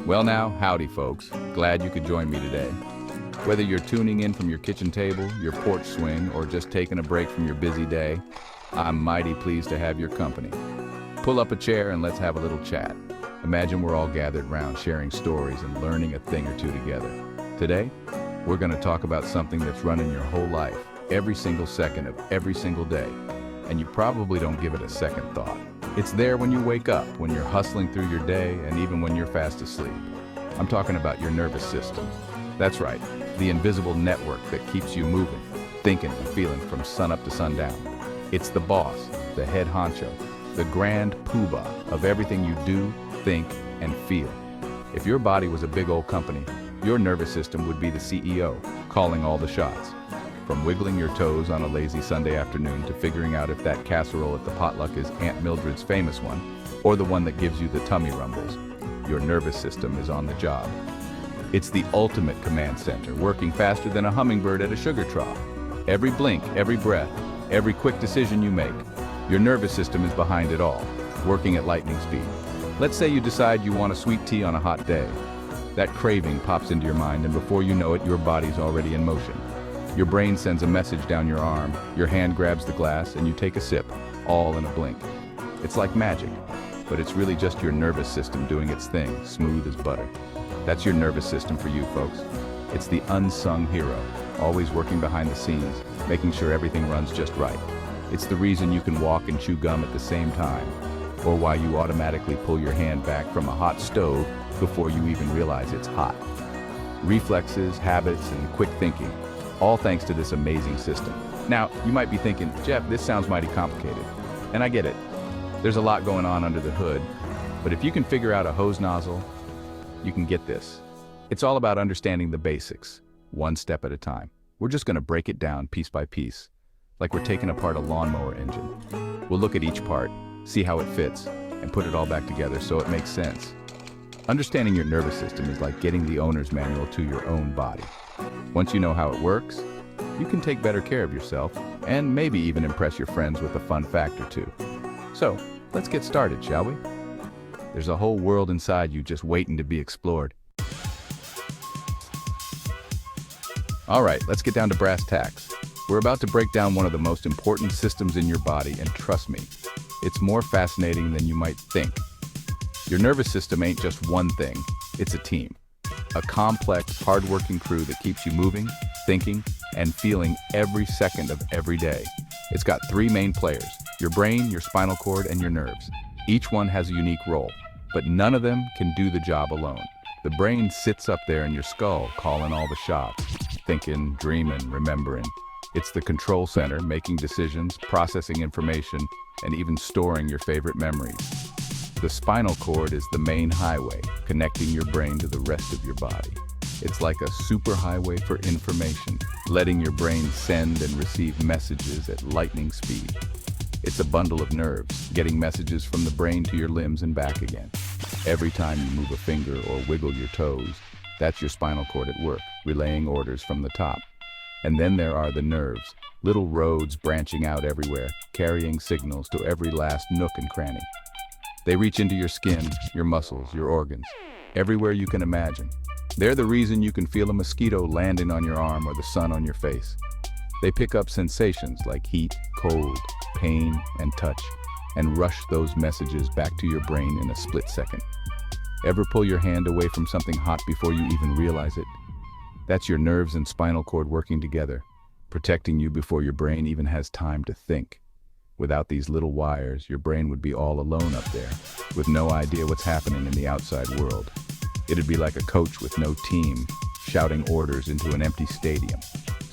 Well now, howdy folks. Glad you could join me today. Whether you're tuning in from your kitchen table, your porch swing, or just taking a break from your busy day, I'm mighty pleased to have your company. Pull up a chair and let's have a little chat. Imagine we're all gathered round sharing stories and learning a thing or two together. Today, we're going to talk about something that's running your whole life, every single second of every single day, and you probably don't give it a second thought. It's there when you wake up, when you're hustling through your day, and even when you're fast asleep. I'm talking about your nervous system. That's right, the invisible network that keeps you moving, thinking and feeling from sunup to sundown. It's the boss, the head honcho, the grand poobah of everything you do, think, and feel. If your body was a big old company, your nervous system would be the CEO, calling all the shots. From wiggling your toes on a lazy Sunday afternoon to figuring out if that casserole at the potluck is Aunt Mildred's famous one, or the one that gives you the tummy rumbles, your nervous system is on the job. It's the ultimate command center, working faster than a hummingbird at a sugar trough. Every blink, every breath, every quick decision you make, your nervous system is behind it all, working at lightning speed. Let's say you decide you want a sweet tea on a hot day. That craving pops into your mind, and before you know it, your body's already in motion. Your brain sends a message down your arm, your hand grabs the glass, and you take a sip, all in a blink. It's like magic, but it's really just your nervous system doing its thing, smooth as butter. That's your nervous system for you, folks. It's the unsung hero, always working behind the scenes, making sure everything runs just right. It's the reason you can walk and chew gum at the same time, or why you automatically pull your hand back from a hot stove before you even realize it's hot. Reflexes, habits, and quick thinking, all thanks to this amazing system. Now, you might be thinking, Jeff, this sounds mighty complicated. And I get it. There's a lot going on under the hood, but if you can figure out a hose nozzle, you can get this. It's all about understanding the basics, one step at a time. We're just going to break it down piece by piece, like we're taking apart a lawnmower engine. We'll look at each part, see how it fits, and put it all back together so it makes sense. Understanding your nervous system is like getting the owner's manual to your own body. Once you know how it works, you can take better care of yourself and maybe even impress your friends with a fun fact or two. So, let's get started, shall we? There's a whole world inside you just waiting to be explored. All right, let's get down to brass tacks. We're about to break down one of the most important systems in your body, and trust me, it's more fascinating than you might think. Your nervous system ain't just one thing, it's a team. A complex, hard-working crew that keeps you moving, thinking, and feeling every second of every day. It's got three main players: your brain, your spinal cord, and your nerves. Each one has a unique role, but none of them can do the job alone. The brain sits up there in your skull, calling all the shots, thinking, dreaming, remembering. It's the control center, making decisions, processing information, and even storing your favorite memories. The spinal cord is the main highway, connecting your brain to the rest of your body. It's like a superhighway for information, letting your brain send and receive messages at lightning speed. It's a bundle of nerves, getting messages from the brain to your limbs and back again. Every time you move a finger or wiggle your toes, that's your spinal cord at work, relaying orders from the top. And then there are the nerves, little roads branching out everywhere, carrying signals to every last nook and cranny. They reach into your skin, your muscles, your organs, everywhere you can imagine. They're the reason you can feel a mosquito landing on your arm or the sun on your face. They pick up sensations like heat, cold, pain, and touch, and rush those messages back to your brain in a split second. Ever pull your hand away from something hot before you even realize it? That's your nerves and spinal cord working together, protecting you before your brain even has time to think. Without these little wires, your brain would be all alone up there, with no idea what's happening in the outside world. It'd be like a coach with no team, shouting orders into an empty stadium.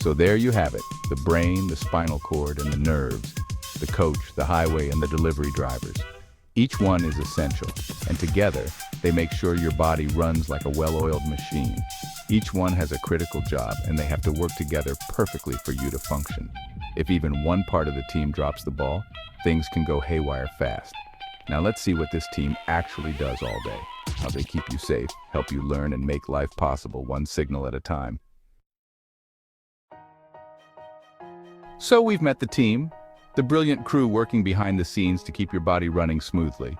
So there you have it, the brain, the spinal cord, and the nerves, the coach, the highway, and the delivery drivers. Each one is essential, and together, they make sure your body runs like a well-oiled machine. Each one has a critical job, and they have to work together perfectly for you to function. If even one part of the team drops the ball, things can go haywire fast. Now let's see what this team actually does all day. How they keep you safe, help you learn, and make life possible one signal at a time. So we've met the team, the brilliant crew working behind the scenes to keep your body running smoothly.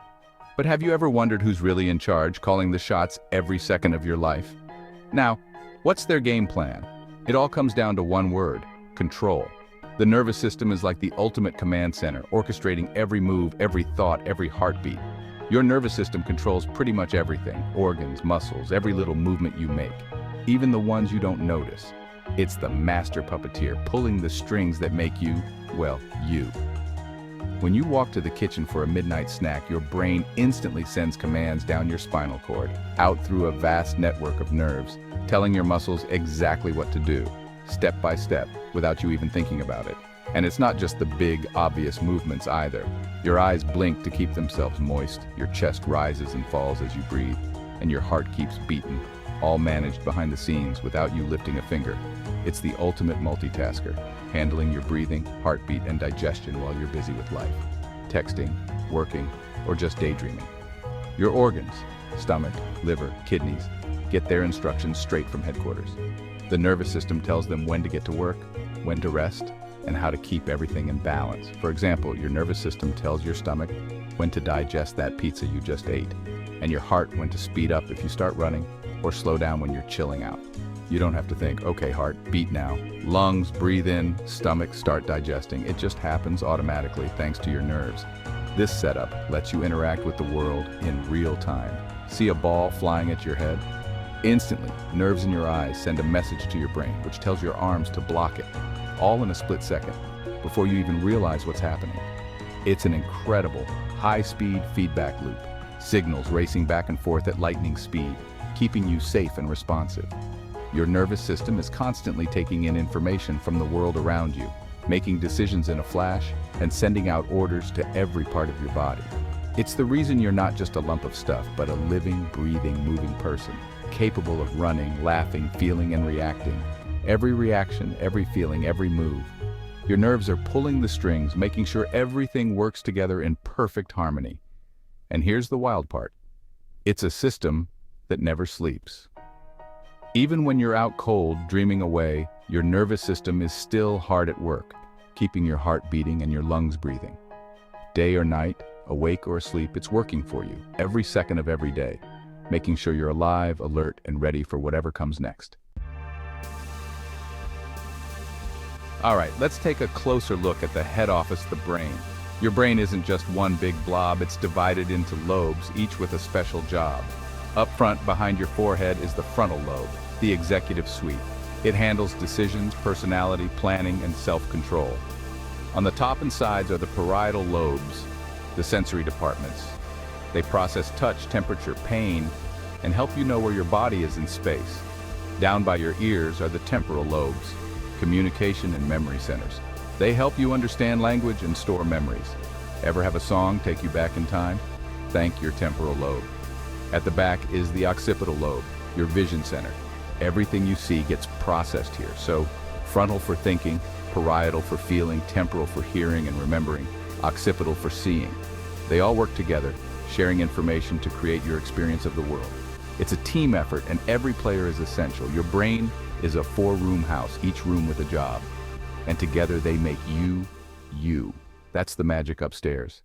But have you ever wondered who's really in charge, calling the shots every second of your life? Now, what's their game plan? It all comes down to one word: control. The nervous system is like the ultimate command center, orchestrating every move, every thought, every heartbeat. Your nervous system controls pretty much everything: organs, muscles, every little movement you make, even the ones you don't notice. It's the master puppeteer, pulling the strings that make you, well, you. When you walk to the kitchen for a midnight snack, your brain instantly sends commands down your spinal cord, out through a vast network of nerves, telling your muscles exactly what to do, step by step, without you even thinking about it. And it's not just the big, obvious movements either. Your eyes blink to keep themselves moist, your chest rises and falls as you breathe, and your heart keeps beating, all managed behind the scenes without you lifting a finger. It's the ultimate multitasker, handling your breathing, heartbeat, and digestion while you're busy with life, texting, working, or just daydreaming. Your organs, stomach, liver, kidneys, get their instructions straight from headquarters. The nervous system tells them when to get to work, when to rest, and how to keep everything in balance. For example, your nervous system tells your stomach when to digest that pizza you just ate, and your heart when to speed up if you start running, or slow down when you're chilling out. You don't have to think, okay, heart, beat now. Lungs, breathe in, stomach, start digesting. It just happens automatically thanks to your nerves. This setup lets you interact with the world in real time. See a ball flying at your head? Instantly, nerves in your eyes send a message to your brain, which tells your arms to block it, all in a split second, before you even realize what's happening. It's an incredible, high-speed feedback loop, signals racing back and forth at lightning speed, keeping you safe and responsive. Your nervous system is constantly taking in information from the world around you, making decisions in a flash, and sending out orders to every part of your body. It's the reason you're not just a lump of stuff, but a living, breathing, moving person, capable of running, laughing, feeling, and reacting. Every reaction, every feeling, every move. Your nerves are pulling the strings, making sure everything works together in perfect harmony. And here's the wild part. It's a system that never sleeps. Even when you're out cold, dreaming away, your nervous system is still hard at work, keeping your heart beating and your lungs breathing. Day or night, awake or asleep, it's working for you, every second of every day, making sure you're alive, alert, and ready for whatever comes next. All right, let's take a closer look at the head office, the brain. Your brain isn't just one big blob, it's divided into lobes, each with a special job. Up front, behind your forehead, is the frontal lobe, the executive suite. It handles decisions, personality, planning, and self-control. On the top and sides are the parietal lobes, the sensory departments. They process touch, temperature, pain, and help you know where your body is in space. Down by your ears are the temporal lobes, communication and memory centers. They help you understand language and store memories. Ever have a song take you back in time? Thank your temporal lobe. At the back is the occipital lobe, your vision center. Everything you see gets processed here. So, frontal for thinking, parietal for feeling, temporal for hearing and remembering, occipital for seeing. They all work together, sharing information to create your experience of the world. It's a team effort and every player is essential. Your brain is a four-room house, each room with a job. And together they make you, you. That's the magic upstairs.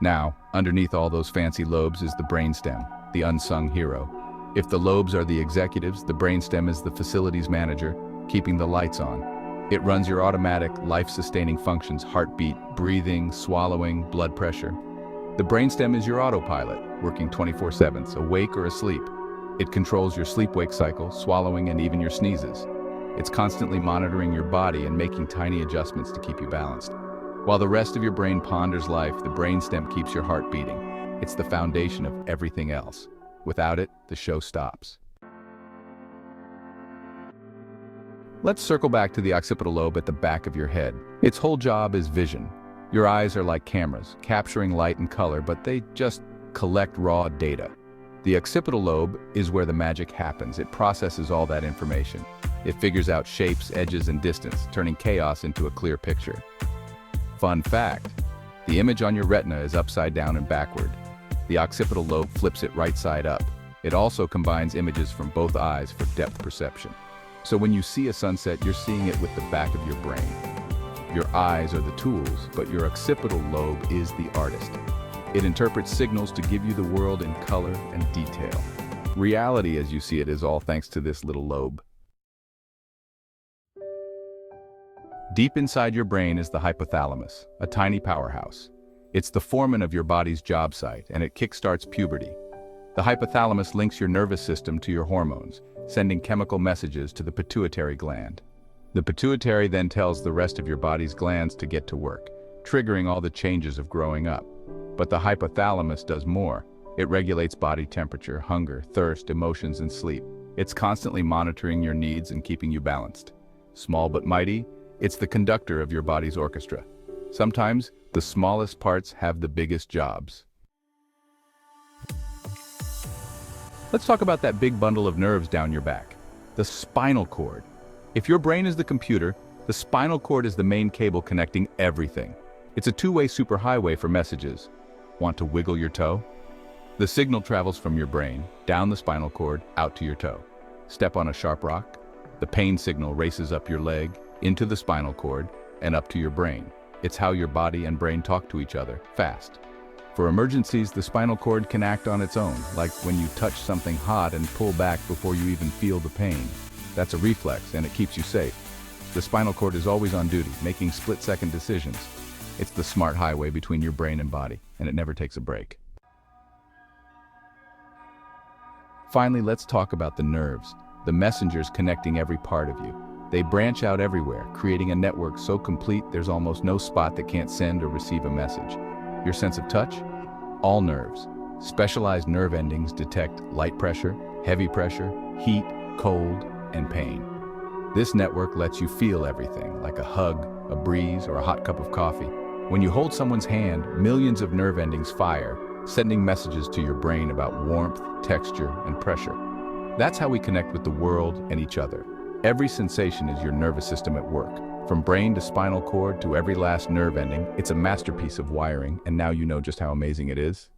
Now, underneath all those fancy lobes is the brainstem, the unsung hero. If the lobes are the executives, the brainstem is the facilities manager, keeping the lights on. It runs your automatic, life-sustaining functions: heartbeat, breathing, swallowing, blood pressure. The brainstem is your autopilot, working 24/7, awake or asleep. It controls your sleep-wake cycle, swallowing, and even your sneezes. It's constantly monitoring your body and making tiny adjustments to keep you balanced. While the rest of your brain ponders life, the brainstem keeps your heart beating. It's the foundation of everything else. Without it, the show stops. Let's circle back to the occipital lobe at the back of your head. Its whole job is vision. Your eyes are like cameras, capturing light and color, but they just collect raw data. The occipital lobe is where the magic happens. It processes all that information. It figures out shapes, edges, and distance, turning chaos into a clear picture. Fun fact, the image on your retina is upside down and backward. The occipital lobe flips it right side up. It also combines images from both eyes for depth perception. So when you see a sunset, you're seeing it with the back of your brain. Your eyes are the tools, but your occipital lobe is the artist. It interprets signals to give you the world in color and detail. Reality, as you see it, is all thanks to this little lobe. Deep inside your brain is the hypothalamus, a tiny powerhouse. It's the foreman of your body's job site, and it kickstarts puberty. The hypothalamus links your nervous system to your hormones, sending chemical messages to the pituitary gland. The pituitary then tells the rest of your body's glands to get to work, triggering all the changes of growing up. But the hypothalamus does more. It regulates body temperature, hunger, thirst, emotions, and sleep. It's constantly monitoring your needs and keeping you balanced. Small but mighty, it's the conductor of your body's orchestra. Sometimes, the smallest parts have the biggest jobs. Let's talk about that big bundle of nerves down your back, the spinal cord. If your brain is the computer, the spinal cord is the main cable connecting everything. It's a two-way superhighway for messages. Want to wiggle your toe? The signal travels from your brain, down the spinal cord, out to your toe. Step on a sharp rock. The pain signal races up your leg, into the spinal cord, and up to your brain. It's how your body and brain talk to each other, fast. For emergencies, the spinal cord can act on its own, like when you touch something hot and pull back before you even feel the pain. That's a reflex, and it keeps you safe. The spinal cord is always on duty, making split-second decisions. It's the smart highway between your brain and body, and it never takes a break. Finally, let's talk about the nerves, the messengers connecting every part of you. They branch out everywhere, creating a network so complete there's almost no spot that can't send or receive a message. Your sense of touch? All nerves. Specialized nerve endings detect light pressure, heavy pressure, heat, cold, and pain. This network lets you feel everything, like a hug, a breeze, or a hot cup of coffee. When you hold someone's hand, millions of nerve endings fire, sending messages to your brain about warmth, texture, and pressure. That's how we connect with the world and each other. Every sensation is your nervous system at work. From brain to spinal cord to every last nerve ending, it's a masterpiece of wiring, and now you know just how amazing it is.